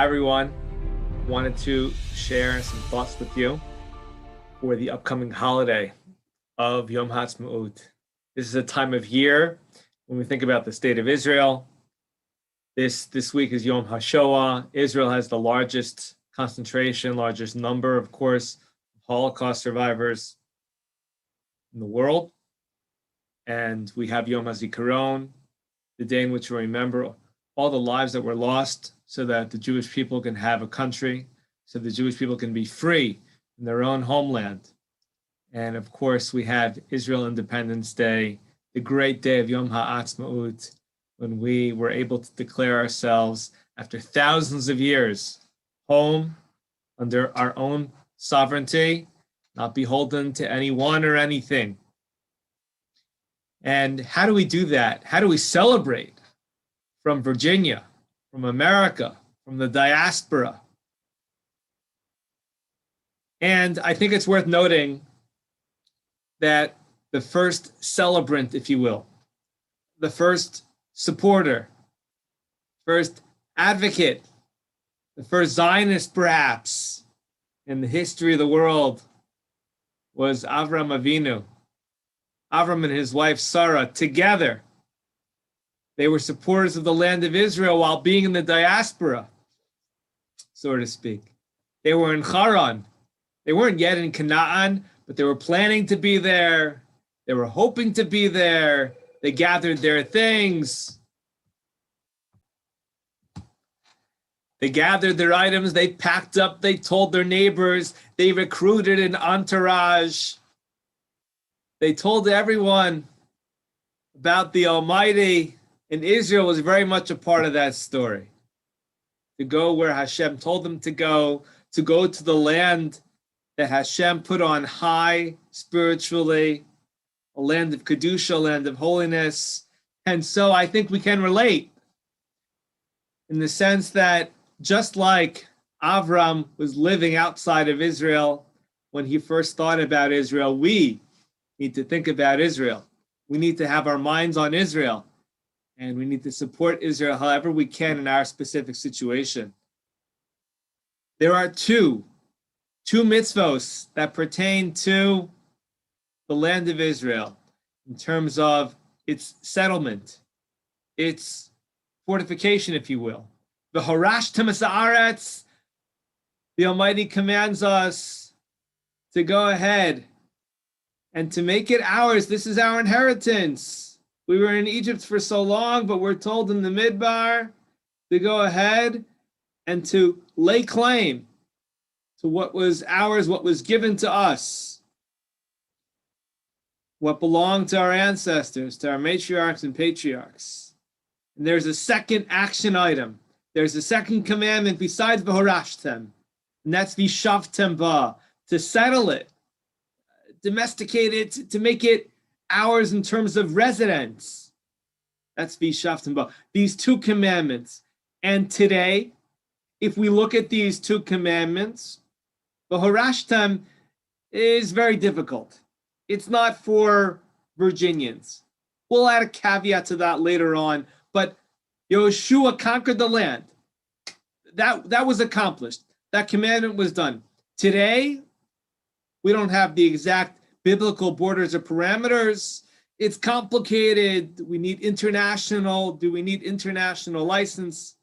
Hi, everyone. Wanted to share some thoughts with you for the upcoming holiday of Yom Haatzmaut. This is a time of year when we think about the state of Israel. This week is Yom HaShoah. Israel has the largest concentration, largest number, of course, of Holocaust survivors in the world. And we have Yom HaZikaron, the day in which we remember all the lives that were lost so that the Jewish people can have a country, so the Jewish people can be free in their own homeland. And of course, we have Israel Independence Day, the great day of Yom Haatzmaut, when we were able to declare ourselves, after thousands of years, home under our own sovereignty, not beholden to anyone or anything. And how do we do that? How do we celebrate from Virginia, from America, from the diaspora? And I think it's worth noting that the first celebrant, if you will, the first supporter, first advocate, the first Zionist perhaps in the history of the world was Avram Avinu. Avram and his wife Sarah together, they were supporters of the land of Israel while being in the diaspora, so to speak. They were in Haran. They weren't yet in Canaan, but they were planning to be there. They were hoping to be there. They gathered their things. They gathered their items. They packed up. They told their neighbors. They recruited an entourage. They told everyone about the Almighty, and Israel was very much a part of that story. To go where Hashem told them to go to the land that Hashem put on high spiritually, a land of Kedusha, a land of holiness. And so I think we can relate in the sense that just like Avram was living outside of Israel when he first thought about Israel, we need to think about Israel. We need to have our minds on Israel, and we need to support Israel however we can in our specific situation. There are two mitzvos that pertain to the land of Israel in terms of its settlement, its fortification, if you will. The Harashtem Haaretz, the Almighty commands us to go ahead and to make it ours. This is our inheritance. We were in Egypt for so long, but we're told in the Midbar to go ahead and to lay claim to what was ours, what was given to us, what belonged to our ancestors, to our matriarchs and patriarchs. And there's a second action item. There's a second commandment besides V'horashtem, and that's V'shavtem ba, to settle it, domesticate it, to make it ours in terms of residence. That's V'shavtem ba. These two commandments. And today, if we look at these two commandments, V'horashtem is very difficult. It's not for Virginians. We'll add a caveat to that later on, but Yeshua conquered the land. That was accomplished. That commandment was done. Today, we don't have the exact biblical borders or parameters. It's complicated. Do we need international license?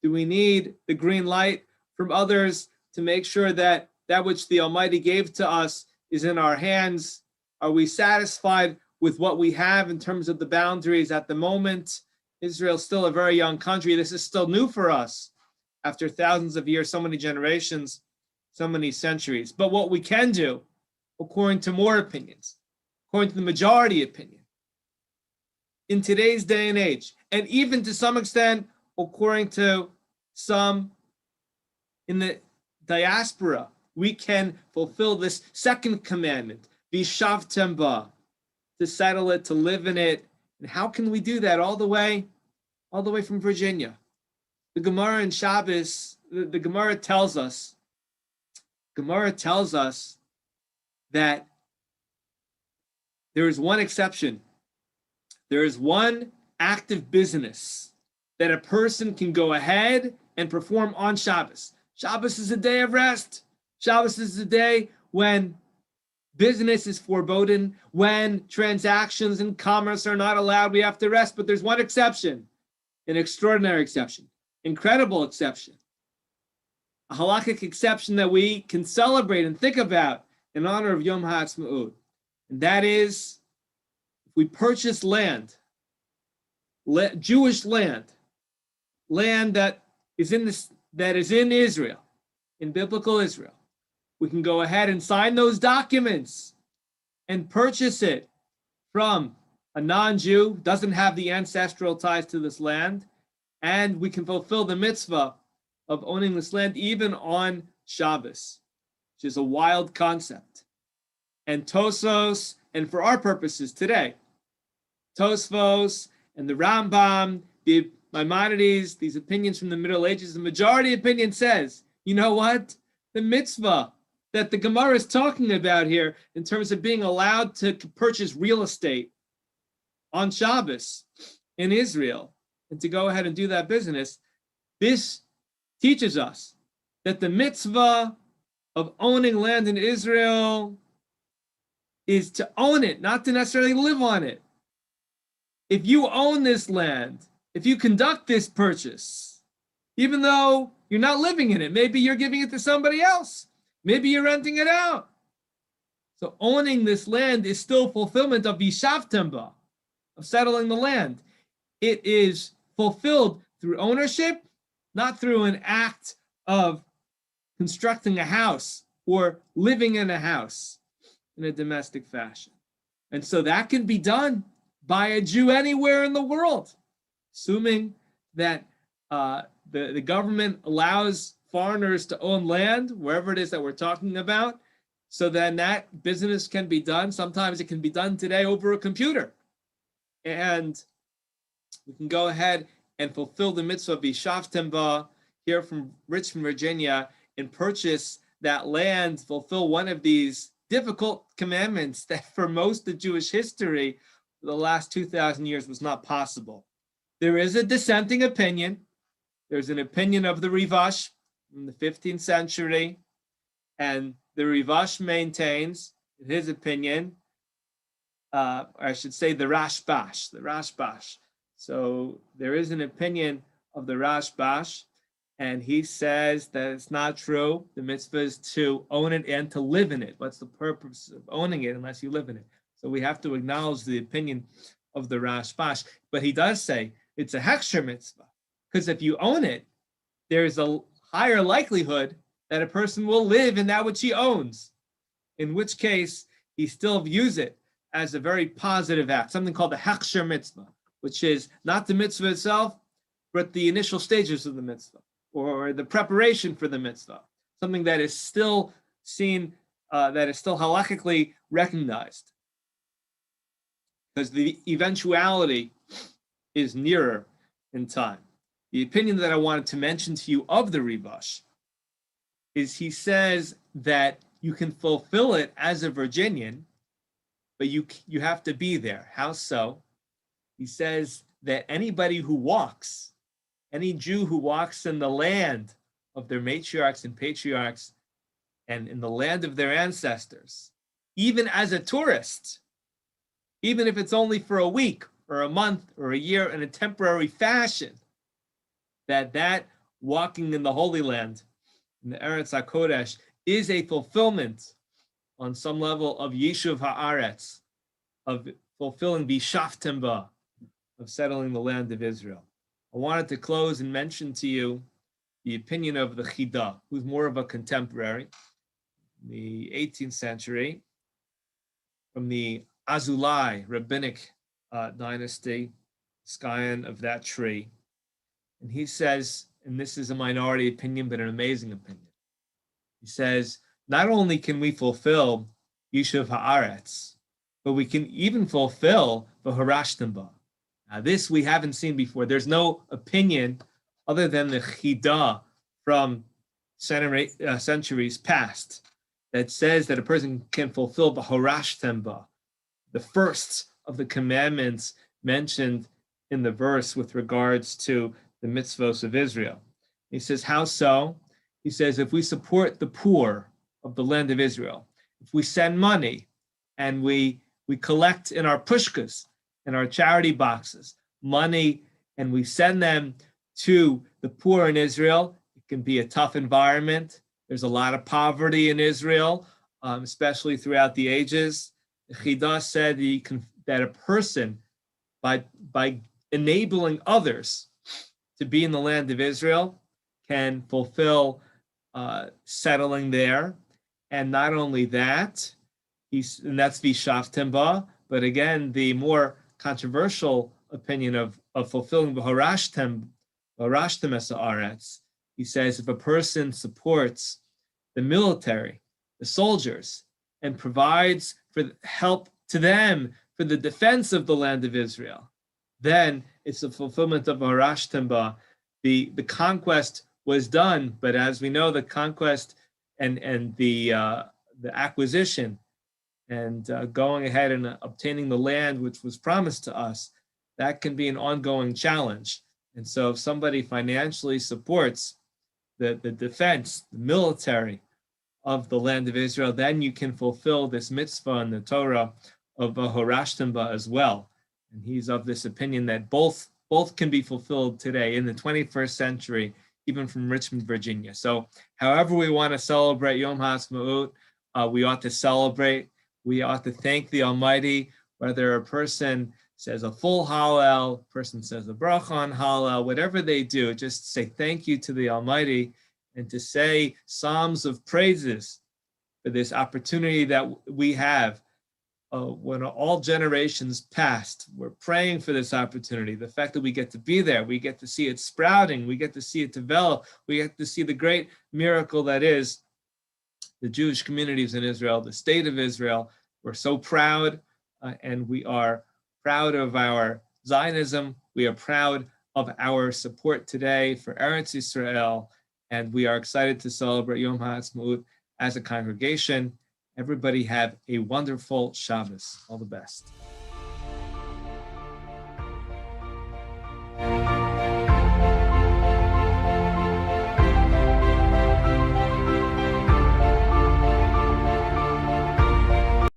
Do we need the green light from others to make sure that that which the Almighty gave to us is in our hands? Are we satisfied with what we have in terms of the boundaries at the moment? Israel's still a very young country. This is still new for us after thousands of years, so many generations, so many centuries. But what we can do, according to more opinions, according to the majority opinion, in today's day and age, and even to some extent, according to some in the diaspora, we can fulfill this second commandment, V'shavtem ba, to settle it, to live in it. And how can we do that all the way from Virginia? The Gemara in Shabbos, the Gemara tells us that there is one exception. There is one act of business that a person can go ahead and perform on Shabbos. Shabbos is a day of rest. Shabbos is a day when business is forbidden, when transactions and commerce are not allowed. We have to rest, but there's one exception, an extraordinary exception, incredible exception, a halakhic exception that we can celebrate and think about in honor of Yom Haatzmaut. And that is, if we purchase land, Jewish land that is in Israel, in biblical Israel, we can go ahead and sign those documents and purchase it from a non-Jew, doesn't have the ancestral ties to this land, and we can fulfill the mitzvah of owning this land even on Shabbos, which is a wild concept. And Tosfos, and for our purposes today, Tosfos and the Rambam, the Maimonides, these opinions from the Middle Ages, the majority opinion says, you know what? The mitzvah that the Gemara is talking about here in terms of being allowed to purchase real estate on Shabbos in Israel and to go ahead and do that business, this teaches us that the mitzvah of owning land in Israel is to own it, not to necessarily live on it. If you own this land, if you conduct this purchase, even though you're not living in it, maybe you're giving it to somebody else, maybe you're renting it out. So owning this land is still fulfillment of Yishavtem ba, of settling the land. It is fulfilled through ownership, not through an act of constructing a house or living in a house in a domestic fashion. And so that can be done by a Jew anywhere in the world, assuming that the government allows foreigners to own land, wherever it is that we're talking about, so then that business can be done. Sometimes it can be done today over a computer. And we can go ahead and fulfill the mitzvah of Yishavtem ba here from Richmond, Virginia, and purchase that land, fulfill one of these difficult commandments that for most of Jewish history, for the last 2,000 years was not possible. There is a dissenting opinion. There's an opinion of the Rivash in the 15th century, and the Rivash maintains, in his opinion, I should say the Rashbash. So there is an opinion of the Rashbash, and he says that it's not true. The mitzvah is to own it and to live in it. What's the purpose of owning it unless you live in it? So we have to acknowledge the opinion of the Rashbash. But he does say it's a hechsher mitzvah, because if you own it, there's a higher likelihood that a person will live in that which he owns, in which case he still views it as a very positive act, something called the hechsher mitzvah, which is not the mitzvah itself, but the initial stages of the mitzvah, or the preparation for the mitzvah, something that is still seen, that is still halakhically recognized, because the eventuality is nearer in time. The opinion that I wanted to mention to you of the Rivash is he says that you can fulfill it as a Virginian, but you have to be there. How so? He says that anybody who walks, any Jew who walks in the land of their matriarchs and patriarchs and in the land of their ancestors, even as a tourist, even if it's only for a week or a month or a year in a temporary fashion, that walking in the Holy Land, in the Eretz HaKodesh, is a fulfillment on some level of Yishuv Haaretz, of fulfilling B'Shaftem ba, of settling the land of Israel. I wanted to close and mention to you the opinion of the Chida, who's more of a contemporary, in the 18th century, from the Azulai rabbinic dynasty, scion of that tree. And he says, and this is a minority opinion, but an amazing opinion. He says, not only can we fulfill Yishuv Haaretz, but we can even fulfill the Harashtem ba. Now, this we haven't seen before. There's no opinion other than the Chida from centuries past that says that a person can fulfill the Harashtem ba, the first of the commandments mentioned in the verse with regards to the mitzvos of Israel. He says, how so? He says, if we support the poor of the land of Israel, if we send money and we collect in our pushkas, in our charity boxes, money, and we send them to the poor in Israel, it can be a tough environment. There's a lot of poverty in Israel, especially throughout the ages. Chida said that a person, by enabling others to be in the land of Israel, can fulfill settling there. And not only that, and that's Vishaftem ba, but again, the more controversial opinion of fulfilling V'harashtem es haaretz, he says if a person supports the military, the soldiers, and provides for help to them for the defense of the land of Israel, then it's a fulfillment of V'harashtem ba. The conquest was done, but as we know, the conquest and the acquisition and going ahead and obtaining the land which was promised to us, that can be an ongoing challenge. And so if somebody financially supports the defense, the military of the land of Israel, then you can fulfill this mitzvah in the Torah of V'harashtem ba as well. And he's of this opinion that both can be fulfilled today in the 21st century, even from Richmond, Virginia. So however we want to celebrate Yom Haatzmaut, we ought to celebrate. We ought to thank the Almighty, whether a person says a full Hallel, a person says a bracha on Hallel, whatever they do, just say thank you to the Almighty and to say psalms of praises for this opportunity that we have. When all generations passed, we're praying for this opportunity. The fact that we get to be there, we get to see it sprouting, we get to see it develop, we get to see the great miracle that is the Jewish communities in Israel, the state of Israel. We're so proud, and we are proud of our Zionism. We are proud of our support today for Eretz Yisrael, and we are excited to celebrate Yom Haatzmaut as a congregation. Everybody have a wonderful Shabbos. All the best.